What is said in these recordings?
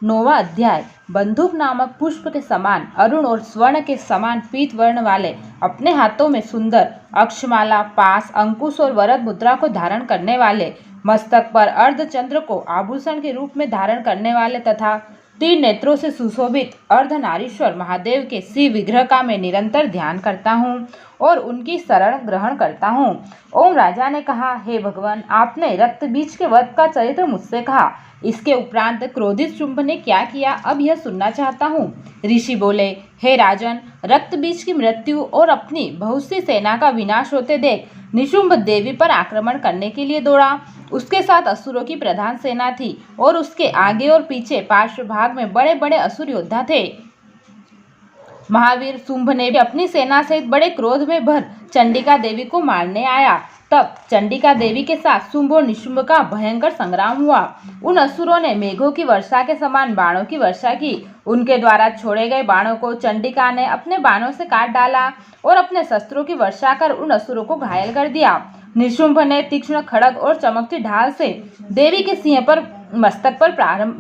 नौवां अध्याय। बंदूक नामक पुष्प के समान अरुण और स्वर्ण के समान पीत वर्ण वाले, अपने हाथों में सुंदर अक्षमाला, पास, अंकुश और वरद मुद्रा को धारण करने वाले, मस्तक पर अर्धचंद्र को आभूषण के रूप में धारण करने वाले तथा 3 नेत्रों से सुशोभित अर्धनारीश्वर महादेव के शिव विग्रह का मैं निरंतर ध्यान करता हूँ और उनकी शरण ग्रहण करता हूँ। ओम राजा ने कहा, हे भगवान, आपने रक्त बीज के वध का चरित्र मुझसे कहा। इसके उपरांत क्रोधित शुंभ ने क्या किया, अब यह सुनना चाहता हूँ। ऋषि बोले, हे राजन, रक्त बीज की मृत्यु और अपनी बहुत सी सेना का विनाश होते देख निशुंभ देवी पर आक्रमण करने के लिए दौड़ा। उसके साथ असुरों की प्रधान सेना थी और उसके आगे और पीछे पार्श्व भाग में बड़े बड़े असुर योद्धा थे। महावीर शुंभ ने भी अपनी सेना सहित बड़े क्रोध में भर चंडिका देवी को मारने आया। तब चंडिका देवी के साथ शुंभ और निशुंभ का भयंकर संग्राम हुआ। उन असुरों ने मेघों की वर्षा के समान बाणों की वर्षा की। उनके द्वारा छोड़े गए बाणों को चंडिका ने अपने बाणों से काट डाला और अपने शस्त्रों की वर्षा कर उन असुरों को घायल कर दिया। निशुंभ ने तीक्ष्ण खड्ग और चमकती ढाल से देवी के सिंह पर मस्तक पर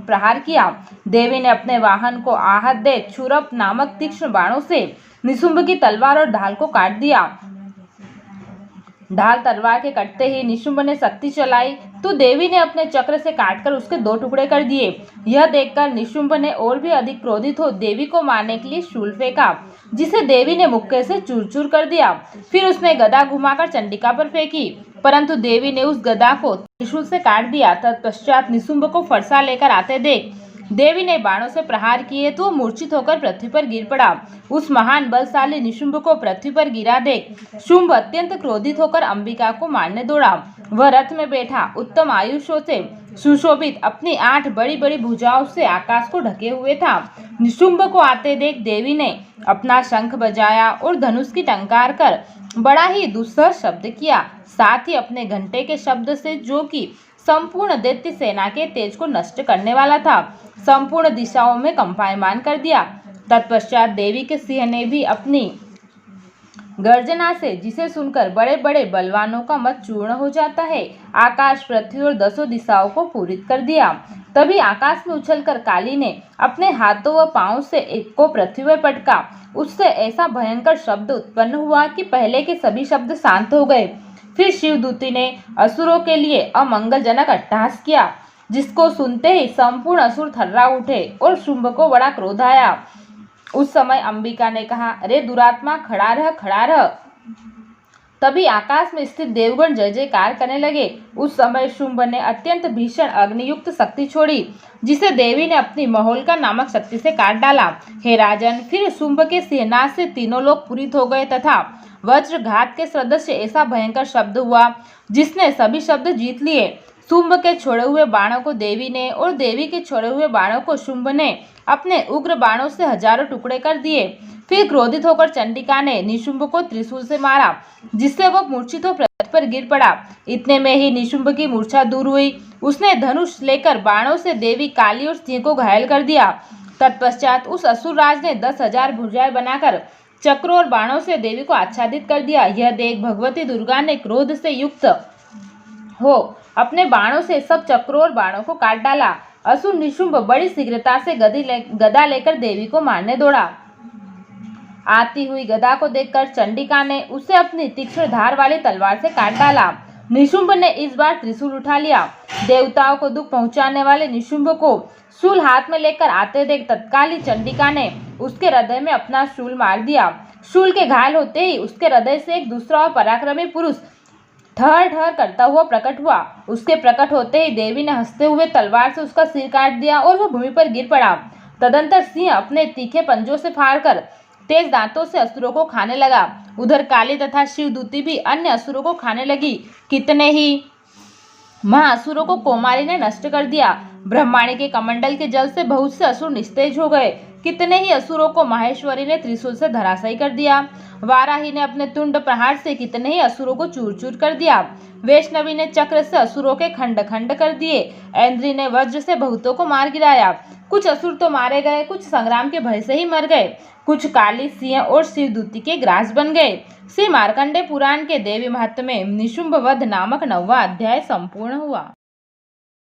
प्रहार किया। देवी ने अपने वाहन को आहत दे क्षुरप नामक तीक्ष्ण बाणों से निशुंभ की तलवार और ढाल को काट दिया। ढाल तलवार के कटते ही निशुंभ ने शक्ति चलाई तो देवी ने अपने चक्र से काटकर उसके 2 टुकड़े कर दिए। यह देखकर निशुंभ ने और भी अधिक क्रोधित हो देवी को मारने के लिए शूल फेंका, जिसे देवी ने मुक्के से चूर चूर कर दिया। फिर उसने गदा घुमाकर चंडिका पर फेंकी, परंतु देवी ने उस गदा को त्रिशूल से काट दिया। तत्पश्चात निशुंभ को फरसा लेकर आते देख देवी ने बाणों से प्रहार किए तो मूर्छित होकर पृथ्वी पर गिर पड़ा। उस महान बलशाली निशुंभ को पृथ्वी पर गिरा देख शुंभ अत्यंत क्रोधित होकर अंबिका को मारने दौड़ा। वह रथ में बैठा उत्तम आयुषों से सुशोभित अपनी 8 बड़ी बड़ी भुजाओं से आकाश को ढके हुए था। निशुंभ को आते देख देवी ने अपना शंख बजाया और धनुष की टंकार कर बड़ा ही दुस्सह शब्द किया। साथ ही अपने घंटे के शब्द से, जो कि संपूर्ण दैत्य सेना के तेज को नष्ट करने वाला था, संपूर्ण दिशाओं में कंपायमान कर दिया। तत्पश्चात देवी के सिंह ने भी अपनी गर्जना से, जिसे सुनकर बड़े बड़े बलवानों का मत चूर्ण हो जाता है, आकाश, पृथ्वी और 10 दिशाओं को पूरित कर दिया। तभी आकाश में उछलकर काली ने अपने हाथों व पांवों से एक को पृथ्वी पर पटका। उससे ऐसा भयंकर शब्द उत्पन्न हुआ कि पहले के सभी शब्द शांत हो गए। फिर शिवदूती ने असुरों के लिए अमंगलजनक अट्टहास किया, जिसको सुनते ही संपूर्ण असुर थर्रा उठे और शुंभ को बड़ा क्रोध आया। उस समय अंबिका ने कहा, अरे दुरात्मा, खड़ा रह, खड़ा रह। तभी आकाश में स्थित देवगण जय जयकार करने लगे। उस समय शुंभ ने अत्यंत भीषण अग्नियुक्त शक्ति छोड़ी, जिसे देवी ने अपनी महोल्का नामक शक्ति से काट डाला। हे राजन, फिर शुंभ के सिंहनाद से तीनों लोग पूरित हो गए तथा वज्रघात के सदृश ऐसा भयंकर शब्द हुआ, जिसने सभी शब्द जीत लिए। शुंभ के छोड़े हुए बाणों को देवी ने और देवी के छोड़े हुए बाणों को शुंभ ने अपने उग्र बाणों से हजारों टुकड़े कर दिए। फिर क्रोधित होकर चंडिका ने निशुंभ को त्रिशूल से मारा, जिससे वह मूर्छित हो पृथ्वी पर गिर पड़ा। इतने में ही निशुंभ की मूर्छा दूर हुई। उसने धनुष लेकर बाणों से देवी, काली और सिंह को घायल कर दिया। तत्पश्चात उस असुरराज ने 10,000 भुजाएं बनाकर चक्रों और बाणों से देवी को आच्छादित कर दिया। यह देख भगवती दुर्गा ने क्रोध से युक्त हो अपने बाणों से सब चक्रों और बाणों को काट डाला। असुर निशुंभ बड़ी शीघ्रता से गदा लेकर देवी को मारने दौड़ा। आती हुई गदा को देखकर चंडिका ने उसे अपनी तीक्ष्ण धार वाली तलवार से काट डाला। निशुंभ ने इस बार त्रिशूल उठा लिया। देवताओं को दुख पहुंचाने वाले निशुंभ को शूल हाथ में लेकर आते देख तत्काल ही चंडिका ने उसके हृदय में अपना शूल मार दिया। शूल के घायल होते ही उसके हृदय से एक दूसरा और पराक्रमी पुरुष ठहर ठहर करता हुआ प्रकट हुआ। उसके प्रकट होते ही देवी ने हंसते हुए तलवार से उसका सिर काट दिया और वह भूमि पर गिर पड़ा। तदंतर सिंह अपने तीखे पंजों से फाड़कर तेज दांतों से असुरों को खाने लगा। उधर काली तथा शिवदूती भी अन्य असुरों को खाने लगी। कितने ही महाअसुरों को कौमारी ने नष्ट कर दिया। ब्रह्माणी के कमंडल के जल से बहुत से असुर निस्तेज हो गए। कितने ही असुरों को माहेश्वरी ने त्रिशूल से धराशायी कर दिया। वाराही ने अपने तुंड प्रहार से कितने ही असुरों को चूर चूर कर दिया। वैष्णवी ने चक्र से असुरों के खंड खंड कर दिए। ऐन्द्री ने वज्र से बहुतों को मार गिराया। कुछ असुर तो मारे गए, कुछ संग्राम के भय से ही मर गए, कुछ काली, सिंह और शिवदूती के ग्रास बन गए। श्री मार्कंडेय पुराण के देवी महत्व में निशुंभ वध नामक 9वां अध्याय संपूर्ण हुआ।